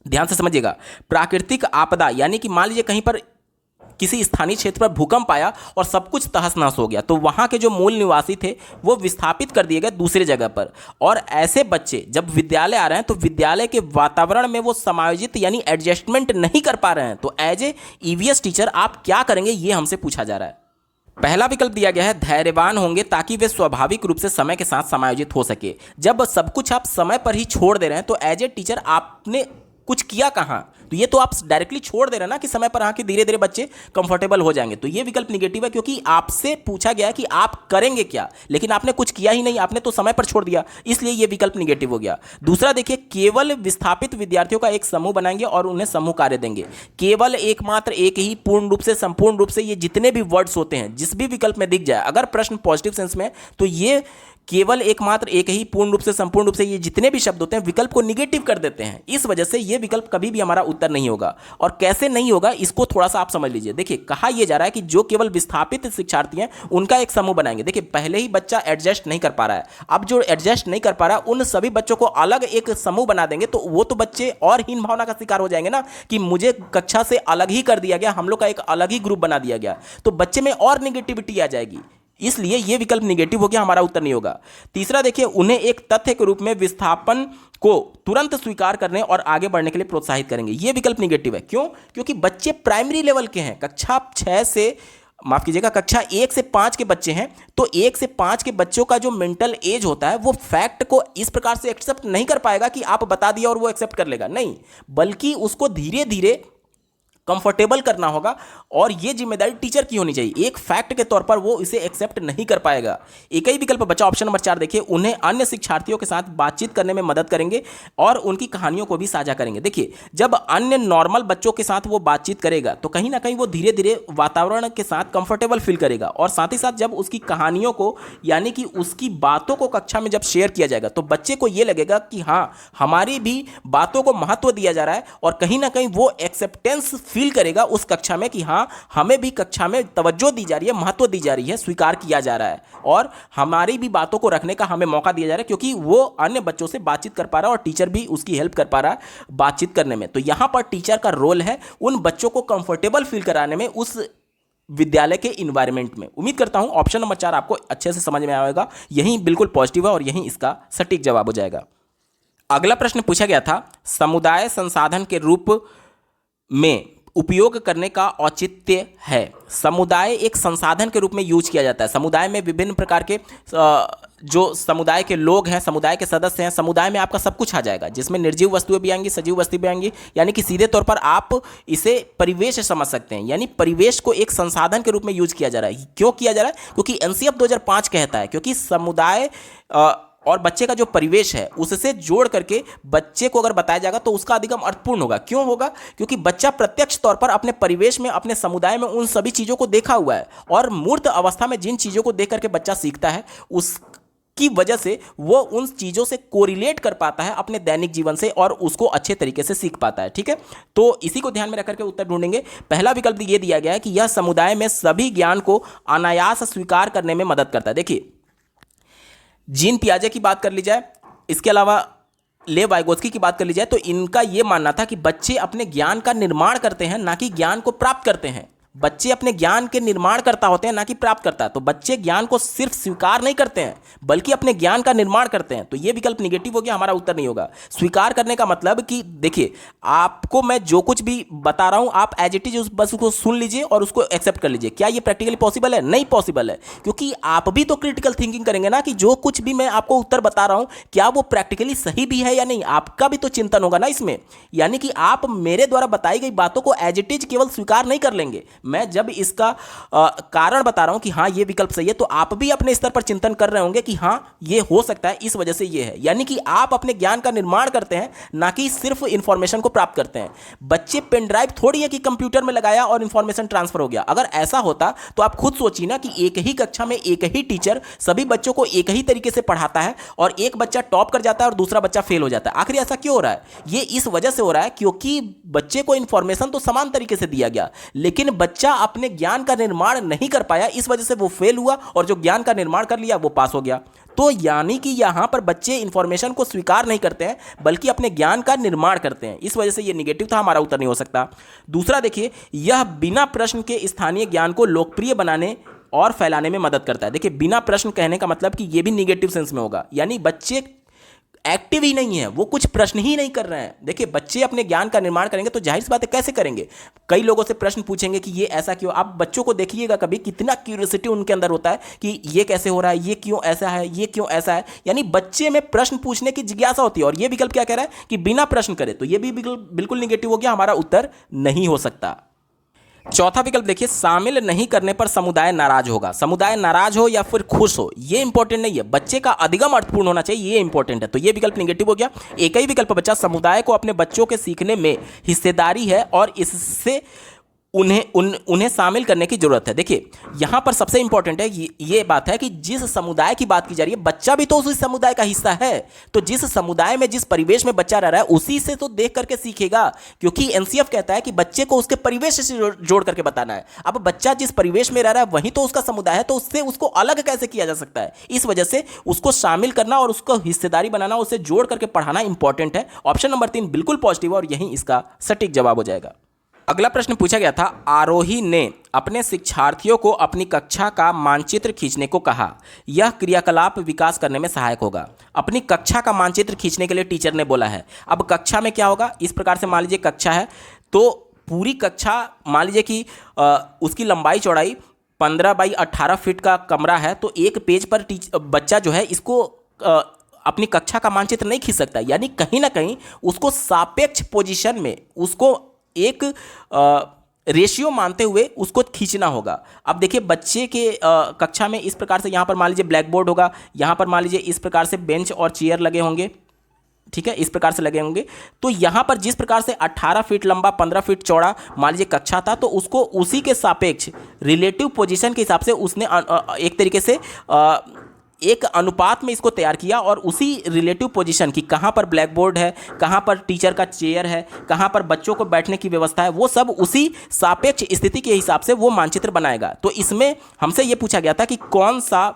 ध्यान से समझिएगा, प्राकृतिक आपदा यानी कि मान लीजिए कहीं पर किसी स्थानीय क्षेत्र पर भूकंप आया और सब कुछ तहस नहस हो गया, तो वहां के जो मूल निवासी थे वो विस्थापित कर दिए गए दूसरी जगह पर। और ऐसे बच्चे जब विद्यालय आ रहे हैं तो विद्यालय के वातावरण में वो समायोजित यानी एडजस्टमेंट नहीं कर पा रहे हैं, तो एज ए ईवीएस टीचर आप क्या करेंगे, ये हमसे पूछा जा रहा है। पहला विकल्प दिया गया है धैर्यवान होंगे ताकि वे स्वाभाविक रूप से समय के साथ समायोजित हो सके। जब सब कुछ आप समय पर ही छोड़ दे रहे हैं तो एज ए टीचर आपने कुछ किया कहाँ, तो ये तो आप डायरेक्टली छोड़ दे रहे हैं ना कि समय पर आके धीरे धीरे बच्चे कंफर्टेबल हो जाएंगे। तो ये विकल्प निगेटिव है, क्योंकि आपसे पूछा गया कि आप करेंगे क्या, लेकिन आपने कुछ किया ही नहीं, आपने तो समय पर छोड़ दिया, इसलिए ये विकल्प निगेटिव हो गया। दूसरा देखिए, केवल विस्थापित विद्यार्थियों का एक समूह बनाएंगे और उन्हें समूह कार्य देंगे। केवल एकमात्र एक ही, पूर्ण रूप से, संपूर्ण रूप से, ये जितने भी वर्ड्स होते हैं जिस भी विकल्प में दिख जाए, अगर प्रश्न पॉजिटिव सेंस में, तो ये केवल एकमात्र एक ही, पूर्ण रूप से, संपूर्ण रूप से, ये जितने भी शब्द होते हैं विकल्प को निगेटिव कर देते हैं। इस वजह से ये विकल्प कभी भी हमारा उत्तर नहीं होगा। और कैसे नहीं होगा इसको थोड़ा सा आप समझ लीजिए। देखिए, कहा यह जा रहा है कि जो केवल विस्थापित शिक्षार्थी हैं उनका एक समूह बनाएंगे। देखिए, पहले ही बच्चा एडजस्ट नहीं कर पा रहा है, अब जो एडजस्ट नहीं कर पा रहा उन सभी बच्चों को अलग एक समूह बना देंगे, तो वो तो बच्चे और हीन भावना का शिकार हो जाएंगे ना कि मुझे कक्षा से अलग ही कर दिया गया, हम लोग का एक अलग ही ग्रुप बना दिया गया, तो बच्चे में और निगेटिविटी आ जाएगी। इसलिए यह विकल्प निगेटिव हो गया, हमारा उत्तर नहीं होगा। तीसरा देखिए, उन्हें एक तथ्य के रूप में विस्थापन को तुरंत स्वीकार करने और आगे बढ़ने के लिए प्रोत्साहित करेंगे। यह विकल्प निगेटिव है। क्यों? क्योंकि बच्चे प्राइमरी लेवल के हैं, कक्षा 1 से 5 के बच्चे हैं, तो 1 से 5 के बच्चों का जो मेंटल एज होता है वो फैक्ट को इस प्रकार से एक्सेप्ट नहीं कर पाएगा कि आप बता दिया और वो एक्सेप्ट कर लेगा, नहीं, बल्कि उसको धीरे धीरे कंफर्टेबल करना होगा, और ये जिम्मेदारी टीचर की होनी चाहिए। एक फैक्ट के तौर पर वो इसे एक्सेप्ट नहीं कर पाएगा। एक ही विकल्प बचा, ऑप्शन नंबर 4 देखिए, उन्हें अन्य शिक्षार्थियों के साथ बातचीत करने में मदद करेंगे और उनकी कहानियों को भी साझा करेंगे। देखिए, जब अन्य नॉर्मल बच्चों के साथ वो बातचीत करेगा तो कहीं ना कहीं वो धीरे धीरे वातावरण के साथ कंफर्टेबल फील करेगा, और साथ ही साथ जब उसकी कहानियों को यानी कि उसकी बातों को कक्षा में जब शेयर किया जाएगा तो बच्चे को ये लगेगा कि हाँ, हमारी भी बातों को महत्व दिया जा रहा है, और कहीं ना कहीं वो एक्सेप्टेंस फील करेगा उस कक्षा में कि हाँ, हमें भी कक्षा में तवज्जो दी जा रही है, महत्व दी जा रही है, स्वीकार किया जा रहा है, और हमारी भी बातों को रखने का हमें मौका दिया जा रहा है, क्योंकि वो अन्य बच्चों से बातचीत कर पा रहा है और टीचर भी उसकी हेल्प कर पा रहा है बातचीत करने में। तो यहां पर टीचर का रोल है उन बच्चों को कंफर्टेबल फील कराने में, उस विद्यालय के इन्वायरमेंट में। उम्मीद करता हूं ऑप्शन नंबर 4 आपको अच्छे से समझ में आएगा, यही बिल्कुल पॉजिटिव है और यही इसका सटीक जवाब हो जाएगा। अगला प्रश्न पूछा गया था, समुदाय संसाधन के रूप में उपयोग करने का औचित्य है। समुदाय एक संसाधन के रूप में यूज किया जाता है। समुदाय में विभिन्न प्रकार के जो समुदाय के लोग हैं, समुदाय के सदस्य हैं, समुदाय में आपका सब कुछ आ जाएगा, जिसमें निर्जीव वस्तुएं भी आएंगी, सजीव वस्तुएं भी आएंगी। यानी कि सीधे तौर पर आप इसे परिवेश समझ सकते हैं, यानी परिवेश को एक संसाधन के रूप में यूज किया जा रहा है। क्यों किया जा रहा है? क्योंकि एनसीएफ 2005 कहता है, क्योंकि समुदाय और बच्चे का जो परिवेश है उससे जोड़ करके बच्चे को अगर बताया जाएगा तो उसका अधिगम अर्थपूर्ण होगा। क्यों होगा? क्योंकि बच्चा प्रत्यक्ष तौर पर अपने परिवेश में, अपने समुदाय में उन सभी चीज़ों को देखा हुआ है, और मूर्त अवस्था में जिन चीज़ों को देख करके बच्चा सीखता है उसकी वजह से वो उन चीज़ों से कोरिलेट कर पाता है अपने दैनिक जीवन से और उसको अच्छे तरीके से सीख पाता है। ठीक है, तो इसी को ध्यान में रख करके उत्तर ढूंढेंगे। पहला विकल्प ये दिया गया है कि यह समुदाय में सभी ज्ञान को अनायास स्वीकार करने में मदद करता है। देखिए, जीन पियाजे की बात कर ली जाए, इसके अलावा लेव वाइगोत्स्की की बात कर ली जाए, तो इनका यह मानना था कि बच्चे अपने ज्ञान का निर्माण करते हैं, ना कि ज्ञान को प्राप्त करते हैं। बच्चे अपने ज्ञान के निर्माण करता होते हैं, ना कि प्राप्त करता है। तो बच्चे ज्ञान को सिर्फ स्वीकार नहीं करते हैं बल्कि अपने ज्ञान का निर्माण करते हैं। तो यह विकल्प निगेटिव हो गया, हमारा उत्तर नहीं होगा। स्वीकार करने का मतलब कि देखिए, आपको मैं जो कुछ भी बता रहा हूं आप एज इट इज बस उसको सुन लीजिए और उसको एक्सेप्ट कर लीजिए। क्या यह प्रैक्टिकली पॉसिबल है? नहीं पॉसिबल है, क्योंकि आप भी तो क्रिटिकल थिंकिंग करेंगे ना, कि जो कुछ भी मैं आपको उत्तर बता रहा हूं क्या वो प्रैक्टिकली सही भी है या नहीं। आपका भी तो चिंतन होगा ना इसमें। यानी कि आप मेरे द्वारा बताई गई बातों को एज इट इज केवल स्वीकार नहीं कर लेंगे। मैं जब इसका कारण बता रहा हूं कि हाँ ये विकल्प सही है, तो आप भी अपने स्तर पर चिंतन कर रहे होंगे कि हाँ ये हो सकता है, इस वजह से ये है। यानी कि आप अपने ज्ञान का निर्माण करते हैं, ना कि सिर्फ इंफॉर्मेशन को प्राप्त करते हैं। बच्चे पेन ड्राइव थोड़ी है कि कंप्यूटर में लगाया और इंफॉर्मेशन ट्रांसफर हो गया। अगर ऐसा होता तो आप खुद सोचिए ना कि एक ही कक्षा में एक ही टीचर सभी बच्चों को एक ही तरीके से पढ़ाता है और एक बच्चा टॉप कर जाता है और दूसरा बच्चा फेल हो जाता है। आखिर ऐसा क्यों हो रहा है? ये इस वजह से हो रहा है क्योंकि बच्चे को इंफॉर्मेशन तो समान तरीके से दिया गया, लेकिन बच्चा अपने ज्ञान का निर्माण नहीं कर पाया, इस वजह से वो फेल हुआ, और जो ज्ञान का निर्माण कर लिया वो पास हो गया। तो यानी कि यहां पर बच्चे इंफॉर्मेशन को स्वीकार नहीं करते हैं बल्कि अपने ज्ञान का निर्माण करते हैं। इस वजह से ये निगेटिव था, हमारा उत्तर नहीं हो सकता। दूसरा देखिए, यह बिना प्रश्न के स्थानीय ज्ञान को लोकप्रिय बनाने और फैलाने में मदद करता है। देखिए, बिना प्रश्न कहने का मतलब कि यह भी निगेटिव सेंस में होगा, यानी बच्चे एक्टिव ही नहीं है, वो कुछ प्रश्न ही नहीं कर रहे हैं। देखिए, बच्चे अपने ज्ञान का निर्माण करेंगे तो जाहिर सी बात है कैसे करेंगे? कई लोगों से प्रश्न पूछेंगे कि ये ऐसा क्यों। आप बच्चों को देखिएगा कभी, कितना क्यूरियोसिटी उनके अंदर होता है कि ये कैसे हो रहा है, ये क्यों ऐसा है, ये क्यों ऐसा है। यानी बच्चे में प्रश्न पूछने की जिज्ञासा होती है। और ये विकल्प क्या कह रहा है कि बिना प्रश्न करे, तो ये भी बिल्कुल निगेटिव हो गया, हमारा उत्तर नहीं हो सकता। चौथा विकल्प देखिए, शामिल नहीं करने पर समुदाय नाराज होगा। समुदाय नाराज हो या फिर खुश हो ये इंपॉर्टेंट नहीं है, बच्चे का अधिगम अर्थपूर्ण होना चाहिए, ये इंपॉर्टेंट है। तो ये विकल्प निगेटिव हो गया। एक ही विकल्प बचा, समुदाय को अपने बच्चों के सीखने में हिस्सेदारी है और इससे उन्हें शामिल करने की जरूरत है। देखिए, यहां पर सबसे इंपॉर्टेंट है ये बात है कि जिस समुदाय की बात की जा रही है, बच्चा भी तो उसी समुदाय का हिस्सा है। तो जिस समुदाय में, जिस परिवेश में बच्चा रह रहा है, उसी से तो देख करके सीखेगा। क्योंकि एनसीएफ कहता है कि बच्चे को उसके परिवेश से जोड़ करके बताना है। अब बच्चा जिस परिवेश में रह रहा है वही तो उसका समुदाय है, तो उससे उसको अलग कैसे किया जा सकता है? इस वजह से उसको शामिल करना और उसको हिस्सेदारी बनाना, उससे जोड़ करके पढ़ाना इंपॉर्टेंट है। ऑप्शन नंबर 3 बिल्कुल पॉजिटिव और यही इसका सटीक जवाब हो जाएगा। अगला प्रश्न पूछा गया था, आरोही ने अपने शिक्षार्थियों को अपनी कक्षा का मानचित्र खींचने को कहा। यह क्रियाकलाप विकास करने में सहायक होगा। अपनी कक्षा का मानचित्र खींचने के लिए टीचर ने बोला है। अब कक्षा में क्या होगा? इस प्रकार से मान लीजिए कक्षा है, तो पूरी कक्षा मान लीजिए कि उसकी लंबाई चौड़ाई 15 बाई 18 फीट का कमरा है। तो एक पेज पर बच्चा जो है इसको अपनी कक्षा का मानचित्र नहीं खींच सकता। यानी कहीं ना कहीं उसको सापेक्ष पोजीशन में उसको एक रेशियो मानते हुए उसको खींचना होगा। अब देखिए, बच्चे के कक्षा में इस प्रकार से यहाँ पर मान लीजिए ब्लैक बोर्ड होगा, यहाँ पर मान लीजिए इस प्रकार से बेंच और चेयर लगे होंगे। ठीक है, इस प्रकार से लगे होंगे। तो यहाँ पर जिस प्रकार से 18 फीट लंबा 15 फीट चौड़ा मान लीजिए कक्षा था, तो उसको उसी के सापेक्ष रिलेटिव पोजीशन के हिसाब से उसने एक तरीके से एक अनुपात में इसको तैयार किया और उसी रिलेटिव पोजीशन की, कहाँ पर ब्लैक बोर्ड है, कहाँ पर टीचर का चेयर है, कहाँ पर बच्चों को बैठने की व्यवस्था है, वो सब उसी सापेक्ष स्थिति के हिसाब से वो मानचित्र बनाएगा। तो इसमें हमसे ये पूछा गया था कि कौन सा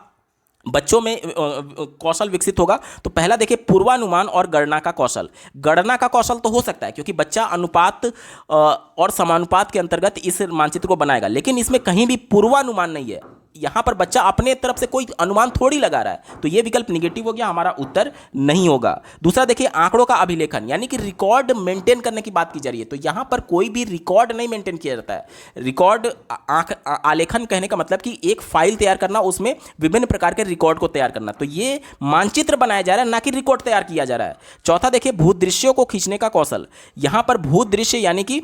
बच्चों में कौशल विकसित होगा। तो पहला देखिए, पूर्वानुमान और गणना का कौशल। गणना का कौशल तो हो सकता है क्योंकि बच्चा अनुपात और समानुपात के अंतर्गत इस मानचित्र को बनाएगा, लेकिन इसमें कहीं भी पूर्वानुमान नहीं है। यहां पर बच्चा अपने तरफ से कोई अनुमान थोड़ी लगा रहा है, तो यह विकल्प निगेटिव हो गया, हमारा उत्तर नहीं होगा। दूसरा देखिए, आंकड़ों का अभिलेखन यानी कि रिकॉर्ड मेंटेन करने की बात की जा रही है, तो यहां पर कोई भी रिकॉर्ड नहीं मेंटेन किया जाता है। रिकॉर्ड आलेखन कहने का मतलब कि एक फाइल तैयार करना, उसमें विभिन्न प्रकार के रिकॉर्ड को तैयार करना, तो ये मानचित्र बनाया जा रहा है, ना कि रिकॉर्ड तैयार किया जा रहा है। चौथा देखिए, भूदृश्यों को खींचने का कौशल। यहां पर भूदृश्य यानी कि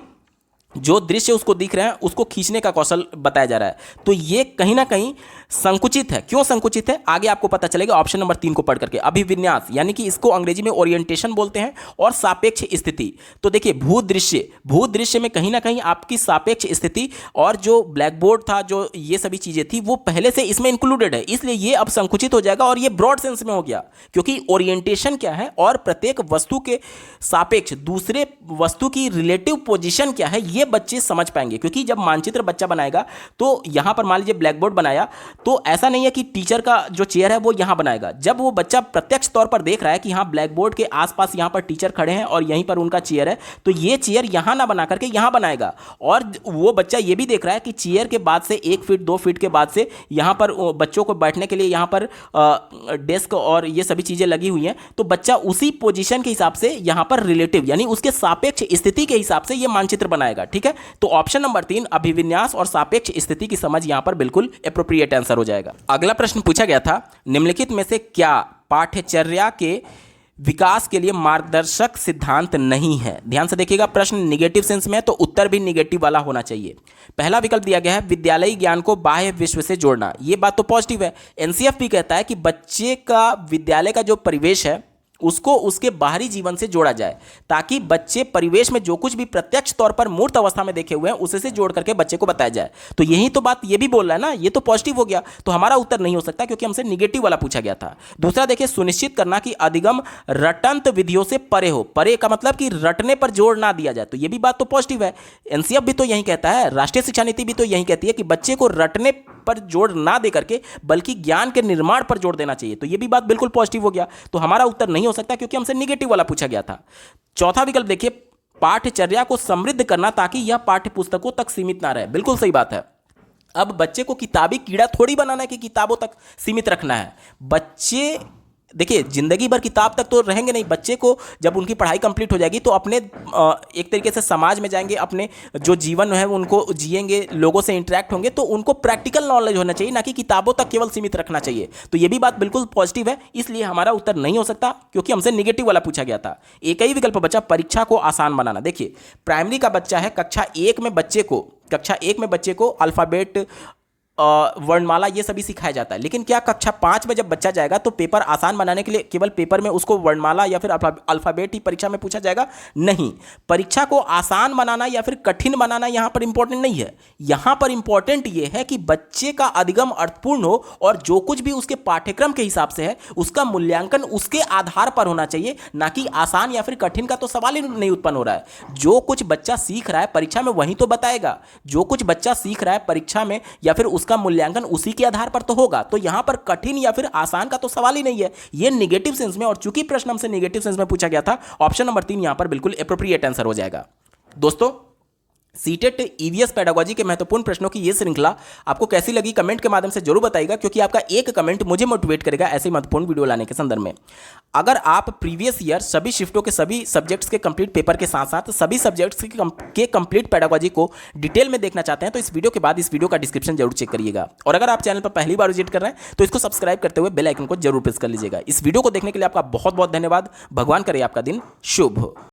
जो दृश्य उसको दिख रहे हैं उसको खींचने का कौशल बताया जा रहा है, तो ये कहीं ना कहीं संकुचित है। क्यों संकुचित है, आगे आपको पता चलेगा ऑप्शन नंबर 3 को पढ़ करके। अभिविन्यास यानी कि इसको अंग्रेजी में ओरिएंटेशन बोलते हैं, और सापेक्ष स्थिति। तो देखिए, भूदृश्य में कहीं ना कहीं आपकी सापेक्ष स्थिति और जो ब्लैक बोर्ड था, जो ये सभी चीजें थी, वो पहले से इसमें इंक्लूडेड है, इसलिए ये अब संकुचित हो जाएगा और ये ब्रॉड सेंस में हो गया। क्योंकि ओरिएंटेशन क्या है और प्रत्येक वस्तु के सापेक्ष दूसरे वस्तु की रिलेटिव पोजीशन क्या है, ये बच्चे समझ पाएंगे। क्योंकि जब मानचित्र बच्चा बनाएगा, तो यहां पर मान लीजिए ब्लैक बोर्ड बनाया, तो ऐसा नहीं है कि टीचर का जो चेयर है वो यहां बनाएगा। जब वो बच्चा प्रत्यक्ष तौर पर देख रहा है कि हाँ, ब्लैक बोर्ड के आसपास यहां पर टीचर खड़े हैं और यहीं पर उनका चेयर है, तो ये चेयर यहां ना बना करके यहां बनाएगा। और वो बच्चा ये भी देख रहा है कि चेयर के बाद से 1 फीट 2 फीट के बाद से यहां पर बच्चों को बैठने के लिए यहां पर डेस्क और ये सभी चीजें लगी हुई हैं, तो बच्चा उसी पोजीशन के हिसाब से यहां पर रिलेटिव यानी उसके सापेक्ष स्थिति के हिसाब से ये मानचित्र बनाएगा। ठीक है, तो ऑप्शन नंबर 3 अभिविन्यास और सापेक्ष स्थिति की समझ यहां पर बिल्कुल एप्रोप्रिएट आंसर हो जाएगा। अगला प्रश्न पूछा गया था, निम्नलिखित में से क्या पाठ्यचर्या के विकास के लिए मार्गदर्शक सिद्धांत नहीं है। ध्यान से देखिएगा, प्रश्न निगेटिव सेंस में है, तो उत्तर भी निगेटिव वाला होना चाहिए। पहला विकल्प दिया गया है, विद्यालयी ज्ञान को बाह्य विश्व से जोड़ना। यह बात तो पॉजिटिव है। एनसीएफ भी कहता है कि बच्चे का विद्यालय का जो परिवेश है उसको उसके बाहरी जीवन से जोड़ा जाए, ताकि बच्चे परिवेश में जो कुछ भी प्रत्यक्ष तौर पर मूर्त अवस्था में देखे हुए हैं उसे से जोड़ करके बच्चे को बताया जाए। तो यही तो बात ये भी बोल रहा है ना, ये तो पॉजिटिव हो गया, तो हमारा उत्तर नहीं हो सकता क्योंकि हमसे निगेटिव वाला पूछा गया था। दूसरा देखिए, सुनिश्चित करना कि अधिगम रटंत विधियों से परे हो। परे का मतलब कि रटने पर जोर ना दिया जाए, तो ये भी बात तो पॉजिटिव है। एनसीएफ भी तो यही कहता है, राष्ट्रीय शिक्षा नीति भी तो यही कहती है कि बच्चे को रटने पर जोर ना दे करके बल्कि ज्ञान के निर्माण पर जोर देना चाहिए, तो ये भी बात बिल्कुल पॉजिटिव हो गया। तो हमारा उत्तर नहीं हो सकता क्योंकि हमसे निगेटिव वाला पूछा गया था। चौथा विकल्प देखिए, पाठ्यचर्या को समृद्ध करना ताकि यह पाठ्य पुस्तकों तक सीमित ना रहे। बिल्कुल सही बात है। अब बच्चे को किताबी कीड़ा थोड़ी बनाना है कि किताबों तक सीमित रखना है। बच्चे देखिए, जिंदगी भर किताब तक तो रहेंगे नहीं। बच्चे को जब उनकी पढ़ाई कंप्लीट हो जाएगी तो अपने एक तरीके से समाज में जाएंगे, अपने जो जीवन है उनको जिएंगे, लोगों से इंटरेक्ट होंगे, तो उनको प्रैक्टिकल नॉलेज होना चाहिए, ना कि किताबों तक केवल सीमित रखना चाहिए। तो ये भी बात बिल्कुल पॉजिटिव है, इसलिए हमारा उत्तर नहीं हो सकता क्योंकि हमसे निगेटिव वाला पूछा गया था। एक ही विकल्प बचा, परीक्षा को आसान बनाना। देखिए, प्राइमरी का बच्चा है, कक्षा 1 में बच्चे को अल्फाबेट, वर्णमाला, ये सभी सिखाया जाता है। लेकिन क्या कक्षा 5 में जब बच्चा जाएगा तो पेपर आसान बनाने के लिए केवल पेपर में उसको वर्णमाला या फिर अल्फाबेट ही परीक्षा में पूछा जाएगा? नहीं, परीक्षा को आसान बनाना या फिर कठिन बनाना यहां पर इंपॉर्टेंट नहीं है। यहां पर इंपॉर्टेंट यह है कि बच्चे का अधिगम अर्थपूर्ण हो और जो कुछ भी उसके पाठ्यक्रम के हिसाब से है उसका मूल्यांकन उसके आधार पर होना चाहिए, ना कि आसान या फिर कठिन का तो सवाल ही नहीं उत्पन्न हो रहा है। जो कुछ बच्चा सीख रहा है परीक्षा में वही तो बताएगा। जो कुछ बच्चा सीख रहा है परीक्षा में या फिर उसका मूल्यांकन उसी के आधार पर तो होगा। तो यहां पर कठिन या फिर आसान का तो सवाल ही नहीं है, ये निगेटिव सेंस में। और चूंकि प्रश्न हमसे निगेटिव सेंस में पूछा गया था, ऑप्शन नंबर 3 यहां पर बिल्कुल एप्रोप्रिएट आंसर हो जाएगा। दोस्तों, सीटेट ईवीएस पेडागोजी के महत्वपूर्ण प्रश्नों की यह श्रृंखला आपको कैसी लगी कमेंट के माध्यम से जरूर बताइएगा, क्योंकि आपका एक कमेंट मुझे मोटिवेट करेगा ऐसे महत्वपूर्ण वीडियो लाने के संदर्भ में। अगर आप प्रीवियस ईयर सभी शिफ्टों के सभी सब्जेक्ट्स के कंप्लीट पेपर के साथ साथ सभी सब्जेक्ट्स के कंप्लीट पेडागोजी को डिटेल में देखना चाहते हैं तो इस वीडियो के बाद इस वीडियो का डिस्क्रिप्शन जरूर चेक करिएगा। और अगर आप चैनल पर पहली बार विजिट कर रहे हैं तो इसको सब्सक्राइब करते हुए बेल आइकन को जरूर प्रेस कर लीजिएगा। इस वीडियो को देखने के लिए आपका बहुत बहुत धन्यवाद। भगवान करे आपका दिन शुभ हो।